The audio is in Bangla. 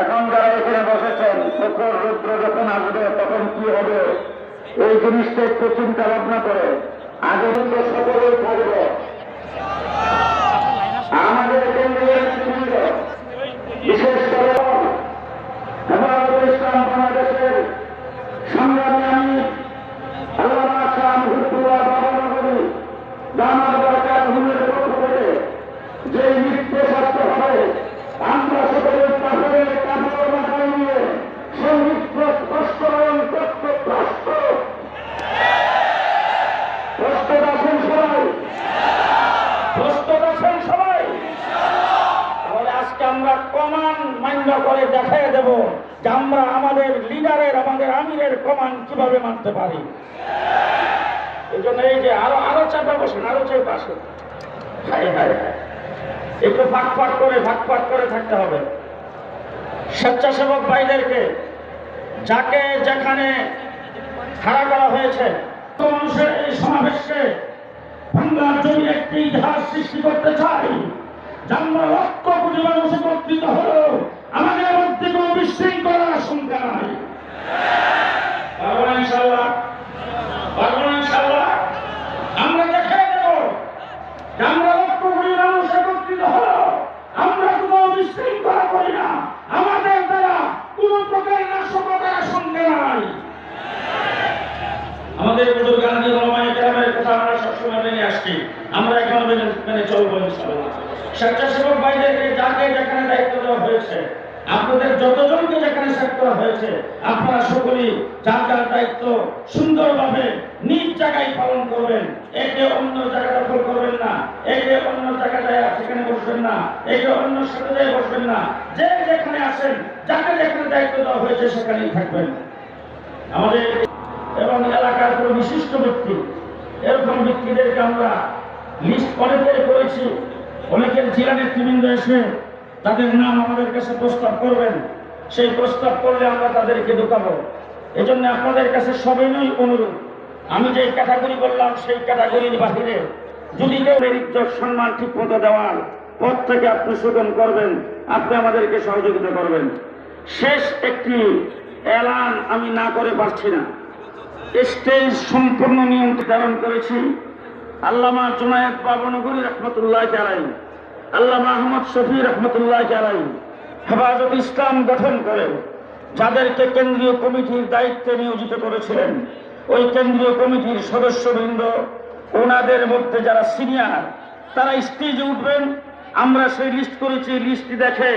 এখন যারা এখানে বসেছেন প্রখর রুদ্র যখন আসবে তখন কি হবে এই জিনিসটা একটু চিন্তা ভাবনা করে আগে কিন্তু সকলেই থাকবে। আমাদের কেন্দ্রীয় নেতৃবৃন্দ বিশেষ করে হেফাজতুল ইসলাম বাংলাদেশের সংগ্রামী আমির আল্লামা শাহ মুহিবুল্লাহ বাবনগরী দামাত বরকাতুহুর পক্ষ থেকে যে নির্দেশ আসতে হবে আমরা সকলে কাপড়ের কাপড় মাথায় নিয়ে সংযুক্ত প্রস্তরণ করতে প্রস্তুত আছেন সবাই, প্রস্তুত আছেন সবাই। তাহলে আজকে আমরা কমান মান্য করে দেখাই দেব যে আমরা আমাদের লিডারের আমাদের আমিরের কমান কিভাবে মানতে পারি। এই জন্য এই যে আরো চাপে বসেন, আরো চাপে পাশে একটু ভাগ করে থাকতে হবে। স্বেচ্ছাসেবক ভাইদেরকে যাকে যেখানে খাড়া করা হয়েছে মানুষের এই সমাবেশে বাংলার জন্য একটি ইতিহাস সৃষ্টি করতে চাই। আমরা লক্ষ কোটি মানুষ একত্রিত হলো, আমাদের মধ্যে কোনো বিশৃঙ্খলার আশঙ্কা নাই। ইনশাআল্লাহ আমরা দেখাই দেব যে আমরা লক্ষ কোটি মানুষ একত্রিত হলো, আমরা কোনো বিশৃঙ্খলা করি না, আমাদের দ্বারা কোন প্রকার নাশকতার আশঙ্কা নাই। আমাদের বুজুর্গ গান্ধী ওলামায়ে কেরামের কথা আমরা সবসময় মেনে আসছি, আমরা এখনো মেনে চলবো ইনশাআল্লাহ। স্বেচ্ছাসেবক ভাইদেরকে যাকে যেখানে দায়িত্ব দেওয়া হয়েছে, আপনাদের যতজনকে যেখানে সেট করা হয়েছে, আপনারা সকলেই যার যার দায়িত্ব সুন্দরভাবে নিজ জায়গায় পালন করবেন। একে অন্য জায়গা দখল করবেন না, একে অন্য জায়গায় সেখানে বসবেন না, একে অন্য সাথে বসবেন না। যে যেখানে আসেন, যাকে যেখানে দায়িত্ব দেওয়া হয়েছে সেখানেই থাকবেন। আমাদের এবং এলাকার কোনো বিশিষ্ট ব্যক্তি, এরকম ব্যক্তিদেরকে আমরা লিস্ট অনেকের করেছি। অনেকের জেলা নেতৃবৃন্দ এসে তাদের নাম আমাদের কাছে প্রস্তাব করবেন, সেই প্রস্তাব করলে আমরা তাদেরকে ঢুকাবো। এজন্য আপনাদের কাছে সবিনয় অনুরোধ, আমি যে ক্যাটাগরি বললাম সেই ক্যাটাগরির বাহিরে যদি কেউ ইজ্জত সম্মান ঠিক মতো দেওয়ার পথ থেকে আপনি শোধন করবেন, আপনি আমাদেরকে সহযোগিতা করবেন। শেষ একটি এলান আমি না করে পারছি না। স্টেজ সম্পূর্ণ নিয়ম ধারণ করেছি আল্লামা জুনায়েদ বাবনগরী রহমতুল্লাহ আলাইহি, আল্লামা আহমদ শফি রহমতুল্লাহ আলাইহি হেফাজত ইসলাম গঠন করে যাদেরকে কেন্দ্রীয় কমিটির দায়িত্বে নিয়োজিত করেছিলেন, ওই কেন্দ্রীয় কমিটির সদস্যবৃন্দ ওনাদের মধ্যে যারা সিনিয়র তারা স্টেজে উঠবেন। আমরা সেই লিস্ট করেছি, লিস্টটি দেখে